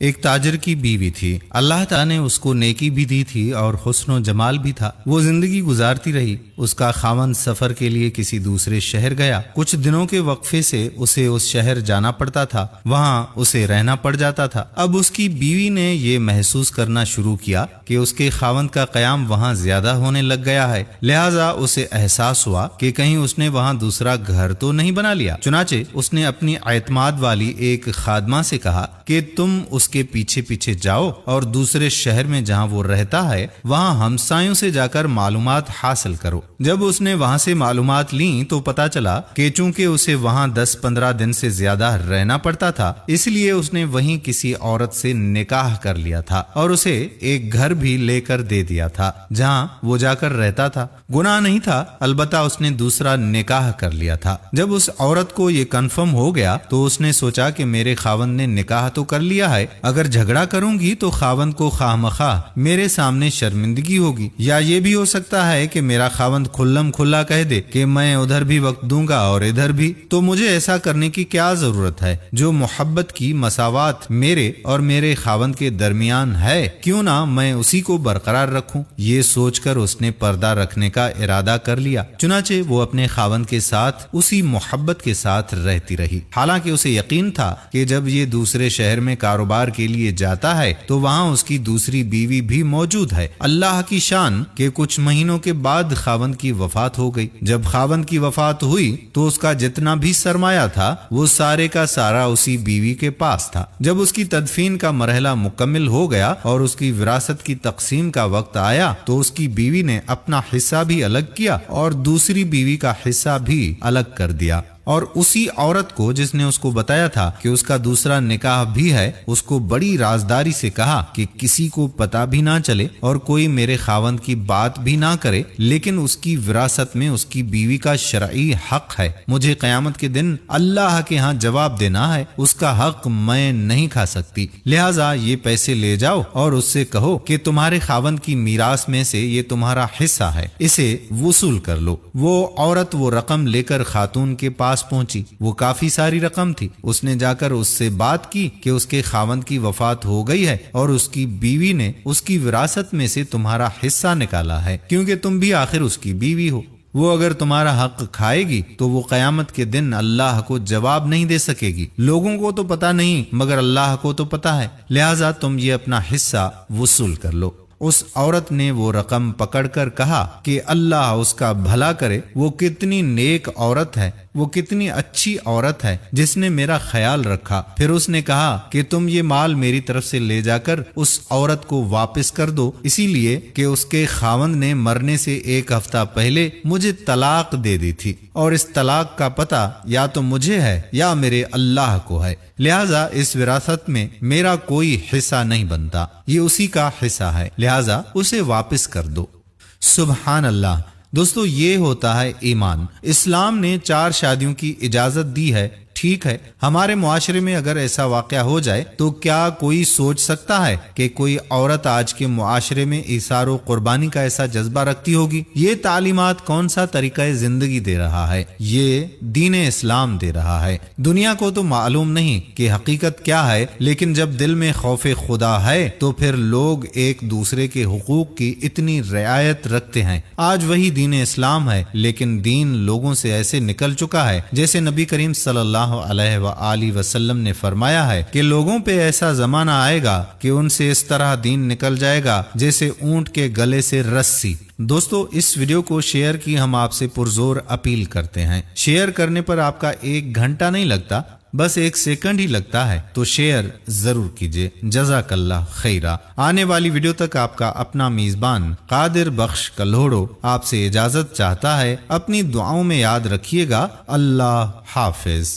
ایک تاجر کی بیوی تھی۔ اللہ تعالیٰ نے اس کو نیکی بھی دی تھی اور حسن و جمال بھی تھا۔ وہ زندگی گزارتی رہی۔ اس کا خاوند سفر کے لیے کسی دوسرے شہر گیا۔ کچھ دنوں کے وقفے سے اسے اس شہر جانا پڑتا تھا، وہاں اسے رہنا پڑ جاتا تھا۔ اب اس کی بیوی نے یہ محسوس کرنا شروع کیا کہ اس کے خاوند کا قیام وہاں زیادہ ہونے لگ گیا ہے، لہٰذا اسے احساس ہوا کہ کہیں اس نے وہاں دوسرا گھر تو نہیں بنا لیا۔ چنانچہ اس نے اپنی اعتماد والی ایک خادمہ سے کہا کہ تم اس کے پیچھے پیچھے جاؤ اور دوسرے شہر میں جہاں وہ رہتا ہے وہاں ہمسایوں سے جا کر معلومات حاصل کرو۔ جب اس نے وہاں سے معلومات لیں تو پتا چلا کہ چونکہ اسے وہاں 10-15 دن سے زیادہ رہنا پڑتا تھا، اس لیے اس نے وہیں کسی عورت سے نکاح کر لیا تھا اور اسے ایک گھر بھی لے کر دے دیا تھا جہاں وہ جا کر رہتا تھا۔ گناہ نہیں تھا، البتہ اس نے دوسرا نکاح کر لیا تھا۔ جب اس عورت کو یہ کنفرم ہو گیا تو اس نے سوچا کہ میرے خاوند نے نکاح تو کر لیا ہے، اگر جھگڑا کروں گی تو خاوند کو خواہ مخواہ میرے سامنے شرمندگی ہوگی، یا یہ بھی ہو سکتا ہے کہ میرا خاوند کھلم کھلا کہہ دے کہ میں ادھر بھی وقت دوں گا اور ادھر بھی، تو مجھے ایسا کرنے کی کیا ضرورت ہے؟ جو محبت کی مساوات میرے اور میرے خاوند کے درمیان ہے، کیوں نہ میں اسی کو برقرار رکھوں؟ یہ سوچ کر اس نے پردہ رکھنے کا ارادہ کر لیا۔ چنانچہ وہ اپنے خاوند کے ساتھ اسی محبت کے ساتھ رہتی رہی، حالانکہ اسے یقین تھا کہ جب یہ دوسرے شہر میں کاروبار کے لیے جاتا ہے تو وہاں اس کی دوسری بیوی بھی موجود ہے۔ اللہ کی شان کہ کچھ مہینوں کے بعد خاوند کی وفات ہو گئی۔ جب خاوند کی وفات ہوئی تو اس کا جتنا بھی سرمایہ تھا وہ سارے کا سارا اسی بیوی کے پاس تھا۔ جب اس کی تدفین کا مرحلہ مکمل ہو گیا اور اس کی وراثت کی تقسیم کا وقت آیا تو اس کی بیوی نے اپنا حصہ بھی الگ کیا اور دوسری بیوی کا حصہ بھی الگ کر دیا، اور اسی عورت کو جس نے اس کو بتایا تھا کہ اس کا دوسرا نکاح بھی ہے، اس کو بڑی رازداری سے کہا کہ کسی کو پتہ بھی نہ چلے اور کوئی میرے خاوند کی بات بھی نہ کرے، لیکن اس کی وراثت میں اس کی بیوی کا شرعی حق ہے۔ مجھے قیامت کے دن اللہ کے ہاں جواب دینا ہے، اس کا حق میں نہیں کھا سکتی، لہٰذا یہ پیسے لے جاؤ اور اس سے کہو کہ تمہارے خاوند کی میراث میں سے یہ تمہارا حصہ ہے، اسے وصول کر لو۔ وہ عورت وہ رقم لے کر خاتون کے پاس پہنچی۔ وہ کافی ساری رقم تھی۔ اس نے جا کر اس سے بات کی کہ اس کے خاوند کی وفات ہو گئی ہے اور اس کی بیوی نے اس کی وراثت میں سے تمہارا حصہ نکالا ہے، کیونکہ تم بھی آخر اس کی بیوی ہو۔ وہ اگر تمہارا حق کھائے گی تو وہ قیامت کے دن اللہ کو جواب نہیں دے سکے گی۔ لوگوں کو تو پتہ نہیں مگر اللہ کو تو پتہ ہے، لہٰذا تم یہ اپنا حصہ وصول کر لو۔ اس عورت نے وہ رقم پکڑ کر کہا کہ اللہ اس کا بھلا کرے، وہ کتنی نیک عورت ہے، وہ کتنی اچھی عورت ہے جس نے میرا خیال رکھا۔ پھر اس نے کہا کہ تم یہ مال میری طرف سے لے جا کر اس عورت کو واپس کر دو، اسی لیے کہ اس کے خاوند نے مرنے سے 1 ہفتہ پہلے مجھے طلاق دے دی تھی، اور اس طلاق کا پتہ یا تو مجھے ہے یا میرے اللہ کو ہے، لہٰذا اس وراثت میں میرا کوئی حصہ نہیں بنتا، یہ اسی کا حصہ ہے، لہٰذا اسے واپس کر دو۔ سبحان اللہ۔ دوستو، یہ ہوتا ہے ایمان۔ اسلام نے 4 شادیوں کی اجازت دی ہے، ٹھیک ہے، ہمارے معاشرے میں اگر ایسا واقعہ ہو جائے تو کیا کوئی سوچ سکتا ہے کہ کوئی عورت آج کے معاشرے میں ایثار و قربانی کا ایسا جذبہ رکھتی ہوگی؟ یہ تعلیمات کون سا طریقہ زندگی دے رہا ہے؟ یہ دین اسلام دے رہا ہے۔ دنیا کو تو معلوم نہیں کہ حقیقت کیا ہے، لیکن جب دل میں خوف خدا ہے تو پھر لوگ ایک دوسرے کے حقوق کی اتنی رعایت رکھتے ہیں۔ آج وہی دین اسلام ہے، لیکن دین لوگوں سے ایسے نکل چکا ہے جیسے نبی کریم صلی اللہ علیہ وآلہ وسلم نے فرمایا ہے کہ لوگوں پہ ایسا زمانہ آئے گا کہ ان سے اس طرح دین نکل جائے گا جیسے اونٹ کے گلے سے رسی۔ دوستو، اس ویڈیو کو شیئر کی ہم آپ سے پرزور اپیل کرتے ہیں۔ شیئر کرنے پر آپ کا 1 گھنٹہ نہیں لگتا، بس 1 سیکنڈ ہی لگتا ہے، تو شیئر ضرور کیجئے۔ جزاک اللہ خیرہ۔ آنے والی ویڈیو تک آپ کا اپنا میزبان قادر بخش کلہوڑو آپ سے اجازت چاہتا ہے۔ اپنی دعاؤں میں یاد رکھیے گا۔ اللہ حافظ۔